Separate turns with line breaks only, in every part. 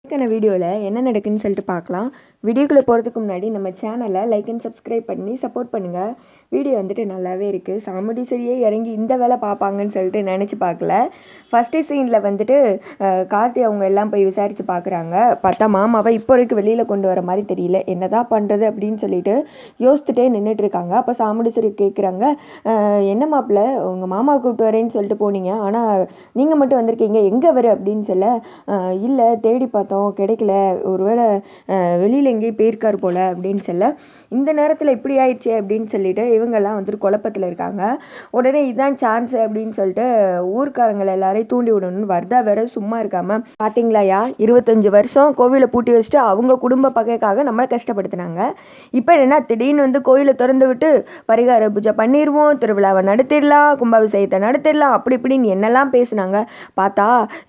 இன்னைக்கான வீடியோவில் என்ன நடக்குன்னு சொல்லிட்டு பார்க்கலாம். வீடியோக்குள்ளே போகிறதுக்கு முன்னாடி நம்ம சேனலை லைக் அண்ட் சப்ஸ்கிரைப் பண்ணி சப்போர்ட் பண்ணுங்கள். வீடியோ வந்துட்டு நல்லாவே இருக்குது. சாமுடி சரியே இறங்கி இந்த வேலை பார்ப்பாங்கன்னு சொல்லிட்டு நினச்சி பார்க்கல. ஃபஸ்ட்டு சீனில் வந்துட்டு கார்த்தி அவங்க எல்லாம் போய் விசாரித்து பார்க்குறாங்க. பார்த்தா மாமாவை இப்போ வரைக்கும் வெளியில் கொண்டு வர மாதிரி தெரியல. என்னதான் பண்ணுறது அப்படின்னு சொல்லிட்டு யோசிச்சுட்டே நின்றுட்டு இருக்காங்க. அப்போ சாமுடி சரி கேட்குறாங்க, என்ன மாப்பிள்ள உங்கள் மாமாவை கூப்பிட்டு வரேன்னு சொல்லிட்டு போனீங்க, ஆனால் நீங்கள் மட்டும் வந்திருக்கீங்க, எங்கே வரு அப்படின்னு சொல்ல, இல்லை தேடி பார்த்தோம் கிடைக்கல, ஒருவேளை வெளியில் எங்கேயும் போயிருக்கார் போல் அப்படின்னு சொல்ல, இந்த நேரத்தில் இப்படி ஆயிடுச்சு அப்படின்னு சொல்லிட்டு இவங்கெல்லாம் வந்துட்டு குழப்பத்தில் இருக்காங்க. உடனே இதான் சான்ஸ் அப்படின்னு சொல்லிட்டு ஊர்க்காரங்களை எல்லாரையும் தூண்டி விடணும்னு வர்தா வேற சும்மா இருக்காம, பார்த்தீங்களாயா 25 வருஷம் கோவிலை பூட்டி வச்சுட்டு அவங்க குடும்ப பகைக்காக நம்மளை கஷ்டப்படுத்தினாங்க. இப்போ என்ன திடீர்னு வந்து கோயிலை திறந்து விட்டு பரிகார பூஜை பண்ணிடுவோம், திருவிழாவை நடத்திடலாம், கும்பாபிஷேகத்தை நடத்திடலாம், அப்படி இப்படின்னு என்னெல்லாம் பேசுனாங்க. பார்த்தா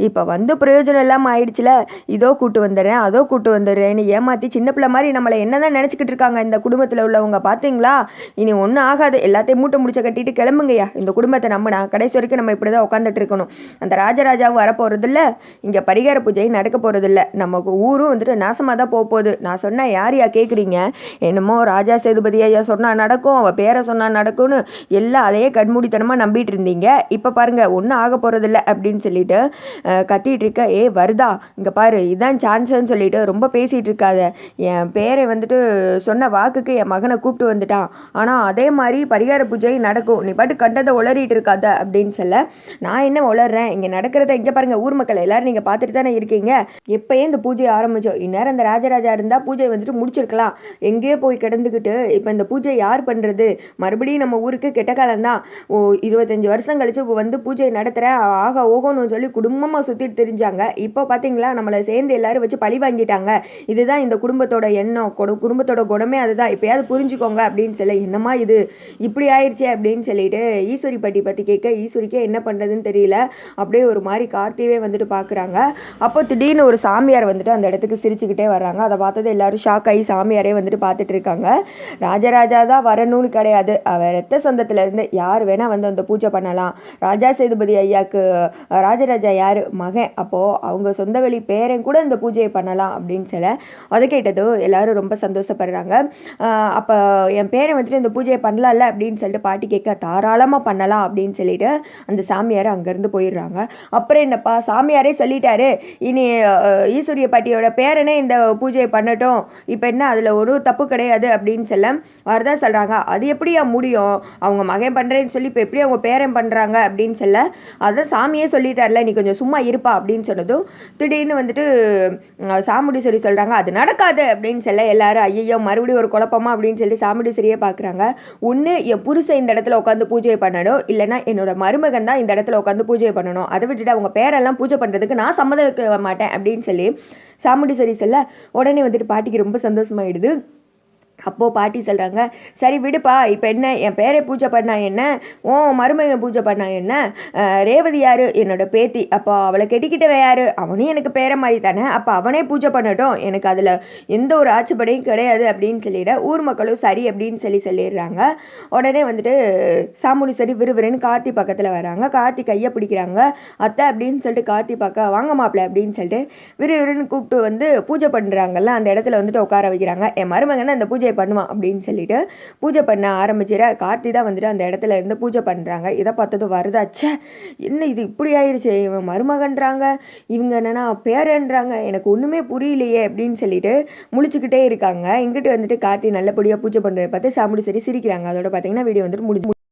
இப்போ வந்து பிரயோஜனம் இல்லாமல் ஆயிடுச்சுல, இதோ கூட்டு வந்துடுறேன் அதோ கூட்டு வந்துடுறேன்னு ஏமாற்றி சின்ன பிள்ளை மாதிரி நம்மளை என்ன தான் நினச்சிக்கிட்டு இருக்காங்க இந்த குடும்பத்தில் உள்ளவங்க. பார்த்தீங்களா, இனி ஒன்றும் ஆகாது, எல்லாத்தையும் மூட்டை முடிச்ச கட்டிட்டு கிளம்புங்கய்யா, இந்த குடும்பத்தை நம்பினா கடைசி வரைக்கும் நம்ம இப்படி தான் உட்காந்துட்டு இருக்கணும். அந்த ராஜராஜாவும் வரப்போகிறதில்ல, இங்கே பரிகார பூஜை நடக்க போகிறதில்ல, நமக்கு ஊரும் வந்துட்டு நாசமாக தான் போகுது. நான் சொன்னேன் யாரையா கேட்குறீங்க, என்னமோ ராஜா சேதுபதி ஐயா சொன்னால் நடக்கும், அவள் பேரை சொன்னால் நடக்கும்னு எல்லாம் அதையே கண்மூடித்தனமாக நம்பிட்டு இருந்தீங்க. இப்போ பாருங்கள் ஒன்றும் ஆக போகிறதில்ல அப்படின்னு சொல்லிட்டு கத்திட்டு இருக்க. வருதா இங்கே பாரு, இதான் சான்ஸ்ன்னு சொல்லிட்டு ரொம்ப பேசிகிட்டு இருக்காத. என் பேரை வந்துட்டு சொன்ன வாக்குக்கு என் மகனை கூப்பிட்டு வந்துட்டான், ஆனால் அதே மாதிரி பரிகார பூஜை நடக்கும், நீ பாட்டு கண்டதை உளறிட்டு இருக்காத அப்படின்னு சொல்ல, நான் என்ன உளறேன், இங்கே நடக்கிறத இங்கே பாருங்கள், ஊர் மக்கள் எல்லாரும் நீங்கள் பார்த்துட்டு தானே இருக்கீங்க. எப்போயே இந்த பூஜையை ஆரம்பித்தோம், இந்நேரம் இந்த ராஜராஜா இருந்தால் பூஜை வந்துட்டு முடிச்சிருக்கலாம், எங்கேயோ போய் கிடந்துக்கிட்டு இப்போ இந்த பூஜை யார் பண்ணுறது, மறுபடியும் நம்ம ஊருக்கு கெட்ட காலம் தான். 25 வருஷம் கழிச்சு வந்து பூஜை நடத்துகிறேன் ஆகா ஓகோன்னு சொல்லி குடும்பமாக சுற்றிட்டு தெரிஞ்சாங்க. இப்போ பார்த்தீங்களா நம்மளை சேர்ந்து எல்லாரும் வச்சு பழி வாங்கிட்டாங்க. இதுதான் இந்த குடும்பத்தோட எண்ணம், குடும்பத்தோட குணமே அதுதான், இப்போயாவது புரிஞ்சுக்கோங்க அப்படின்னு சொல்ல, என்னம்மா இது இப்படி ஆயிடுச்சே அப்படின்னு சொல்லிட்டு ஈஸ்வரி பாட்டி பற்றி கேட்க, ஈஸ்வரிக்கே என்ன பண்ணுறதுன்னு தெரியல. அப்படியே ஒரு மாதிரி கார்த்திவே வந்துட்டு பார்க்குறாங்க. அப்போ திடீர்னு ஒரு சாமியார் வந்துட்டு அந்த இடத்துக்கு சிரிச்சுக்கிட்டே வர்றாங்க. அதை பார்த்தது எல்லாரும் ஷாக் ஆகி சாமியாரே வந்துட்டு பார்த்துட்டு இருக்காங்க. ராஜராஜா தான் வரணும்னு கிடையாது, அவர் ரத்த சொந்தத்திலேருந்து யார் வேணால் வந்து அந்த பூஜை பண்ணலாம். ராஜா சேதுபதி ஐயாவுக்கு ராஜராஜா யார் மகன், அப்போது அவங்க சொந்த வழி பேரன் கூட இந்த பூஜையை பண்ணலாம் அப்படின்னு சொல்ல, அதை கேட்டதோ எல்லாரும் ரொம்ப சந்தோஷப்படுறாங்க. அப்போ என் பேரன் வந்துட்டு இந்த பூஜையை பண்ணலாம்ல அப்படின்னு சொல்லிட்டு பாட்டி கேட்க, தாராளமாக பண்ணலாம் அப்படின்னு சொல்லிட்டு அந்த சாமியார் அங்கேருந்து போயிடுறாங்க. அப்புறம் என்னப்பா சாமியாரே சொல்லிட்டாரு, இனி ஈஸ்வரிய பாட்டியோட பேரனே இந்த பூஜையை பண்ணட்டும், இப்போ என்ன அதில் ஒரு தப்பு கிடையாது அப்படின்னு சொல்ல, வரதான் சொல்கிறாங்க. அது எப்படியா முடியும், அவங்க மகன் பண்ணுறேன்னு சொல்லி இப்போ எப்படி அவங்க பேரன் பண்ணுறாங்க அப்படின்னு சொல்ல, அதான் சாமியே சொல்லிட்டார்ல, நீ கொஞ்சம் சும்மா இருப்பா அப்படின்னு சொன்னதும் திடீர்னு வந்துட்டு சாமுண்டீஸ்வரி சொல்கிறாங்க அது நடக்காது அப்படின்னு சொல்ல, எல்லாரும் ஐயோ மறுபடியும் ஒரு குழப்பமா அப்படின்னு சொல்லி சாமுண்டீஸ்வரியே பார்க்குறாங்க. ஒன்று என் புருஷன் இந்த இடத்துல உட்காந்து பூஜை பண்ணணும், இல்லைனா என்னோட மருமகன் தான் இந்த இடத்துல உட்காந்து பூஜை பண்ணணும், அதை விட்டுட்டு அவங்க பேரெல்லாம் பூஜை பண்ணுறதுக்கு நான் சம்மதிக்க மாட்டேன் அப்படின்னு சொல்லி சாமுண்டீஸ்வரி சொல்ல, உடனே வந்துட்டு பாட்டிக்கு ரொம்ப சந்தோஷமாயிடுது. அப்போது பாட்டி சொல்கிறாங்க, சரி விடுப்பா, இப்போ என்ன என் பேரை பூஜை பண்ணா என்ன, ஓ மருமகன் பூஜை பண்ணா என்ன, ரேவதி யார் என்னோட பேத்தி, அப்போ அவளை கெட்டிக்கிட்டவ யார், அவனும் எனக்கு பேரை மாதிரி தானே, அப்போ அவனே பூஜை பண்ணட்டும், எனக்கு அதில் எந்த ஒரு ஆட்சேபனையும் கிடையாது அப்படின்னு சொல்லிட ஊர் மக்களும் சரி அப்படின்னு சொல்லிடுறாங்க. உடனே வந்துட்டு சாமுண்டீஸ்வரி விறுவிறுன்னு கார்த்தி பக்கத்தில் வராங்க. கார்த்தி கையை பிடிக்கிறாங்க. அத்தை அப்படின்னு சொல்லிட்டு கார்த்தி பார்க்க, வாங்க மாப்பிள்ள அப்படின்னு சொல்லிட்டு விறுவிறுன்னு கூப்பிட்டு வந்து பூஜை பண்ணுறாங்கல்ல அந்த இடத்துல வந்துட்டு உட்கார வைக்கிறாங்க. என் மருமகன் அந்த பூஜை பண்ணுவான் அப்படின்னு சொல்லிட்டு பூஜை பண்ண ஆரம்பிச்சிட, கார்த்தி தான் வந்துட்டு அந்த இடத்துல இருந்து பூஜை பண்ணுறாங்க. இதை பார்த்ததும் வருதாச்சே, என்ன இது இப்படி ஆயிடுச்சு, இவன் மருமகன்றாங்க, இவங்க என்னன்னா பேரன்றாங்க, எனக்கு ஒன்றுமே புரியலையே அப்படின்னு சொல்லிட்டு முழிச்சுக்கிட்டே இருக்காங்க. இங்கிட்டு வந்துட்டு கார்த்தி நல்லபடியாக பூஜை பண்ணுறத பார்த்து சாமுண்டீஸ்வரி சிரிக்கிறாங்க. அதோட பார்த்தீங்கன்னா வீடியோ வந்துட்டு முடிஞ்சு.